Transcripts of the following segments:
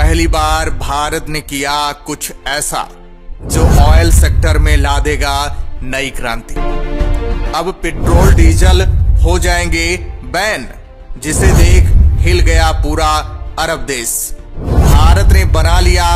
पहली बार भारत ने किया कुछ ऐसा जो ऑयल सेक्टर में ला देगा नई क्रांति। अब पेट्रोल डीजल हो जाएंगे बैन, जिसे देख हिल गया पूरा अरब देश। भारत ने बना लिया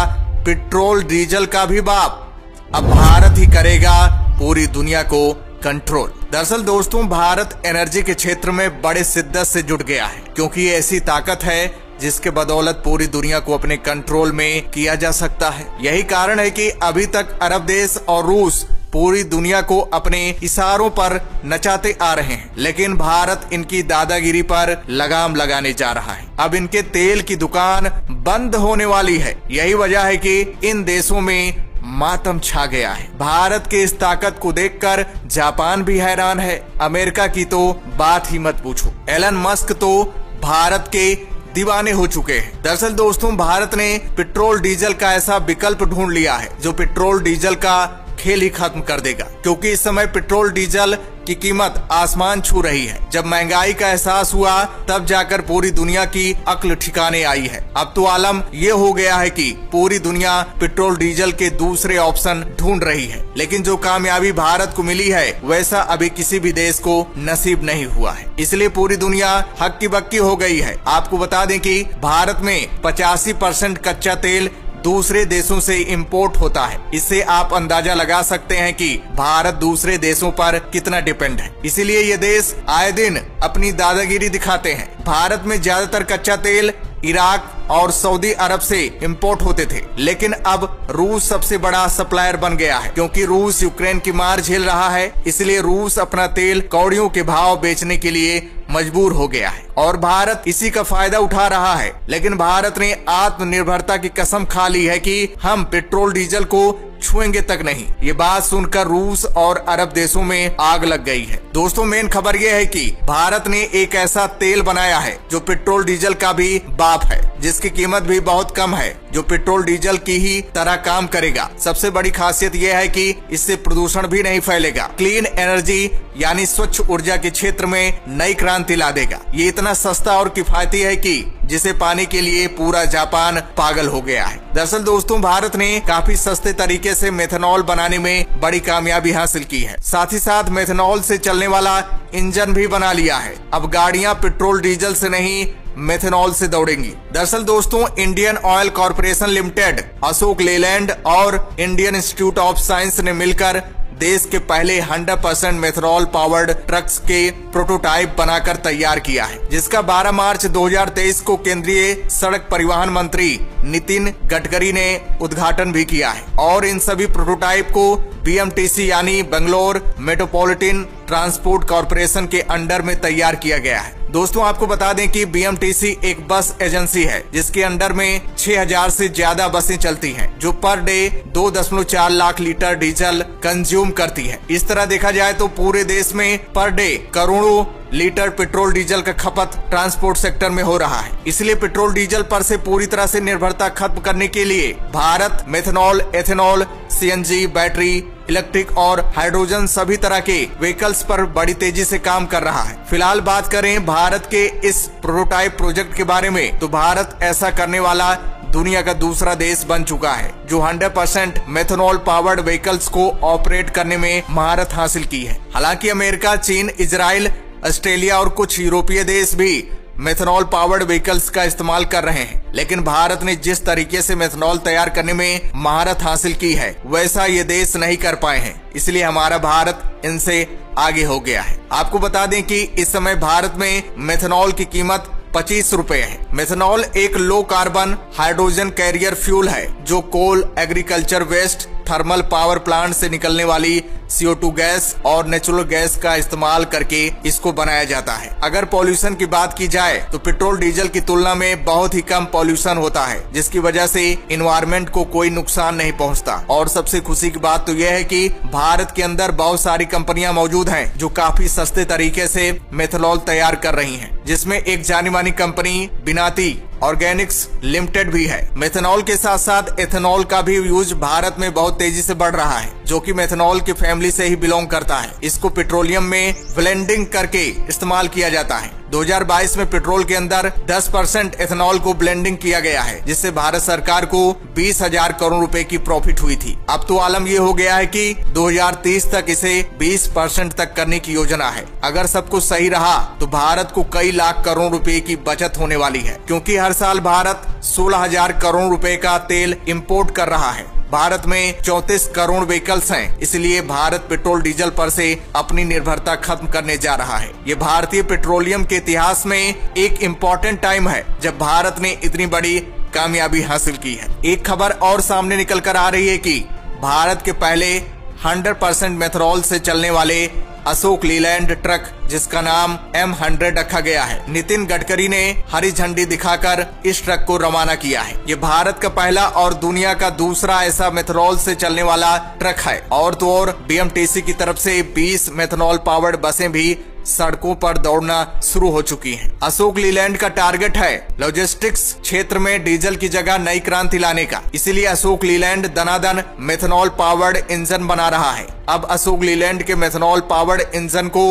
पेट्रोल डीजल का भी बाप। अब भारत ही करेगा पूरी दुनिया को कंट्रोल। दरअसल दोस्तों, भारत एनर्जी के क्षेत्र में बड़े शिद्दत से जुट गया है, क्योंकि ये ऐसी ताकत है जिसके बदौलत पूरी दुनिया को अपने कंट्रोल में किया जा सकता है। यही कारण है कि अभी तक अरब देश और रूस पूरी दुनिया को अपने इशारों पर नचाते आ रहे हैं, लेकिन भारत इनकी दादागिरी पर लगाम लगाने जा रहा है। अब इनके तेल की दुकान बंद होने वाली है। यही वजह है कि इन देशों में मातम छा गया है। भारत के इस ताकत को देखकर जापान भी हैरान है। अमेरिका की तो बात ही मत पूछो। एलन मस्क तो भारत के दीवाने हो चुके हैं। दरअसल दोस्तों, भारत ने पेट्रोल डीजल का ऐसा विकल्प ढूंढ लिया है जो पेट्रोल डीजल का खेल ही खत्म कर देगा, क्योंकि इस समय पेट्रोल डीजल की कीमत आसमान छू रही है। जब महंगाई का एहसास हुआ तब जाकर पूरी दुनिया की अक्ल ठिकाने आई है। अब तो आलम ये हो गया है कि पूरी दुनिया पेट्रोल डीजल के दूसरे ऑप्शन ढूंढ रही है, लेकिन जो कामयाबी भारत को मिली है वैसा अभी किसी भी देश को नसीब नहीं हुआ है। इसलिए पूरी दुनिया हक्की बक्की हो गई है। आपको बता दें कि भारत में 85% कच्चा तेल दूसरे देशों से इंपोर्ट होता है। इससे आप अंदाजा लगा सकते हैं कि भारत दूसरे देशों पर कितना डिपेंड है। इसीलिए ये देश आए दिन अपनी दादागिरी दिखाते हैं। भारत में ज्यादातर कच्चा तेल इराक और सऊदी अरब से इंपोर्ट होते थे, लेकिन अब रूस सबसे बड़ा सप्लायर बन गया है, क्योंकि रूस यूक्रेन की मार झेल रहा है। इसलिए रूस अपना तेल कौड़ियों के भाव बेचने के लिए मजबूर हो गया है और भारत इसी का फायदा उठा रहा है। लेकिन भारत ने आत्मनिर्भरता की कसम खा ली है कि हम पेट्रोल डीजल को छुएंगे तक नहीं। ये बात सुनकर रूस और अरब देशों में आग लग गई है। दोस्तों, मेन खबर ये है कि भारत ने एक ऐसा तेल बनाया है जो पेट्रोल डीजल का भी बाप है, जिसकी कीमत भी बहुत कम है, जो पेट्रोल डीजल की ही तरह काम करेगा। सबसे बड़ी खासियत यह है कि इससे प्रदूषण भी नहीं फैलेगा। क्लीन एनर्जी यानी स्वच्छ ऊर्जा के क्षेत्र में नई क्रांति ला देगा। ये इतना सस्ता और किफायती है कि जिसे पाने के लिए पूरा जापान पागल हो गया है। दरअसल दोस्तों, भारत ने काफी सस्ते तरीके से मेथनॉल बनाने में बड़ी कामयाबी हासिल की है। साथ ही साथ मेथनॉल से चलने वाला इंजन भी बना लिया है। अब गाड़ियां पेट्रोल डीजल से नहीं मेथनॉल से दौड़ेंगी। दरअसल दोस्तों, Indian oil corporation limited, Ashok Leyland और इंडियन इंस्टीट्यूट ऑफ साइंस ने मिलकर देश के पहले 100% मेथनॉल पावर्ड ट्रक्स के प्रोटोटाइप बनाकर तैयार किया है, जिसका 12 मार्च 2023 को केंद्रीय सड़क परिवहन मंत्री नितिन गडकरी ने उद्घाटन भी किया है। और इन सभी प्रोटोटाइप को BMTC यानी बेंगलोर मेट्रोपॉलिटन ट्रांसपोर्ट कॉर्पोरेशन के अंडर में तैयार किया गया है। दोस्तों, आपको बता दें कि BMTC एक बस एजेंसी है, जिसके अंडर में 6000 से ज्यादा बसें चलती हैं, जो per day 2.4 lakh litre diesel consume करती है। इस तरह देखा जाए तो पूरे देश में पर डे करोड़ों लीटर पेट्रोल डीजल का खपत ट्रांसपोर्ट सेक्टर में हो रहा है। इसलिए पेट्रोल डीजल पर से पूरी तरह से निर्भरता खत्म करने के लिए Bharat methanol, ethanol, CNG, battery, electric और हाइड्रोजन सभी तरह के व्हीकल्स पर बड़ी तेजी से काम कर रहा है। फिलहाल बात करें भारत के इस प्रोटोटाइप प्रोजेक्ट के बारे में, तो भारत ऐसा करने वाला दुनिया का दूसरा देश बन चुका है जो 100% मेथनॉल पावर्ड व्हीकल्स को ऑपरेट करने में महारत हासिल की है। हालांकि अमेरिका, चीन, इजराइल, ऑस्ट्रेलिया और कुछ यूरोपीय देश भी मेथनॉल पावर्ड व्हीकल्स का इस्तेमाल कर रहे हैं, लेकिन भारत ने जिस तरीके से मेथनॉल तैयार करने में महारत हासिल की है वैसा ये देश नहीं कर पाए हैं। इसलिए हमारा भारत इनसे आगे हो गया है। आपको बता दें कि इस समय भारत में मेथनॉल की कीमत 25 रुपए है। मेथनॉल एक low carbon hydrogen carrier fuel है जो coal, agriculture waste, thermal power plant से निकलने वाली CO2 गैस और नेचुरल गैस का इस्तेमाल करके इसको बनाया जाता है। अगर पॉल्यूशन की बात की जाए तो पेट्रोल डीजल की तुलना में बहुत ही कम पॉल्यूशन होता है, जिसकी वजह से इन्वायरमेंट को कोई नुकसान नहीं पहुंचता। और सबसे खुशी की बात तो यह है कि भारत के अंदर बहुत सारी कंपनियां मौजूद हैं जो काफी सस्ते तरीके से मेथनॉल तैयार कर रही हैं, जिसमें एक जानी मानी कंपनी बिनाती ऑर्गेनिक्स लिमिटेड भी है। मेथनॉल के साथ साथ एथेनॉल का भी यूज भारत में बहुत तेजी से बढ़ रहा है, जो कि मेथनॉल की फैमिली से ही बिलोंग करता है। इसको पेट्रोलियम में ब्लेंडिंग करके इस्तेमाल किया जाता है। 2022 में पेट्रोल के अंदर 10% एथेनॉल को ब्लेंडिंग किया गया है, जिससे भारत सरकार को 20,000 करोड़ रुपए की प्रॉफिट हुई थी। अब तो आलम ये हो गया है कि 2030 तक इसे 20% तक करने की योजना है। अगर सब कुछ सही रहा तो भारत को कई लाख करोड़ रुपए की बचत होने वाली है, क्योंकि हर साल भारत 16,000 करोड़ रुपए का तेल इंपोर्ट कर रहा है। भारत में 34 करोड़ व्हीकल्स हैं, इसलिए भारत पेट्रोल डीजल पर से अपनी निर्भरता खत्म करने जा रहा है। ये भारतीय पेट्रोलियम के इतिहास में एक इम्पोर्टेंट टाइम है जब भारत ने इतनी बड़ी कामयाबी हासिल की है। एक खबर और सामने निकल कर आ रही है कि भारत के पहले 100% मेथनॉल से चलने वाले अशोक लीलैंड ट्रक, जिसका नाम M100 रखा गया है, नितिन गडकरी ने हरी झंडी दिखाकर इस ट्रक को रवाना किया है। ये भारत का पहला और दुनिया का दूसरा ऐसा मेथनॉल से चलने वाला ट्रक है। और तो और BMTC की तरफ से 20 मेथनॉल पावर्ड बसें भी सड़कों पर दौड़ना शुरू हो चुकी हैं। अशोक लीलैंड का टारगेट है लॉजिस्टिक्स क्षेत्र में डीजल की जगह नई क्रांति लाने का। इसीलिए अशोक लीलैंड दनादन मेथनॉल पावर्ड इंजन बना रहा है। अब अशोक लीलैंड के मेथनॉल पावर्ड इंजन को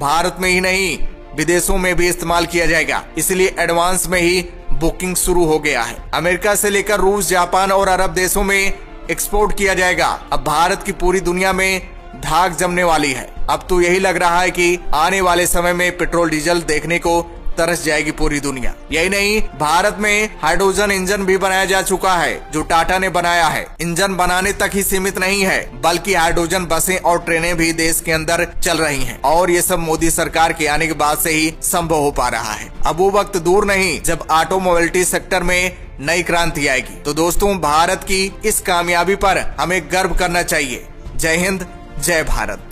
भारत में ही नहीं विदेशों में भी इस्तेमाल किया जाएगा, इसलिए एडवांस में ही बुकिंग शुरू हो गया है। अमेरिका से लेकर रूस, जापान और अरब देशों में एक्सपोर्ट किया जाएगा। अब भारत की पूरी दुनिया में धाक जमने वाली है। अब तो यही लग रहा है कि आने वाले समय में पेट्रोल डीजल देखने को तरस जाएगी पूरी दुनिया। यही नहीं, भारत में हाइड्रोजन इंजन भी बनाया जा चुका है, जो टाटा ने बनाया है। इंजन बनाने तक ही सीमित नहीं है, बल्कि हाइड्रोजन बसें और ट्रेनें भी देश के अंदर चल रही हैं। और ये सब मोदी सरकार के आने के बाद से ही संभव हो पा रहा है। अब वो वक्त दूर नहीं जब ऑटोमोबिलिटी सेक्टर में नई क्रांति आएगी। तो दोस्तों, भारत की इस कामयाबी पर हमें गर्व करना चाहिए। जय हिंद, जय भारत।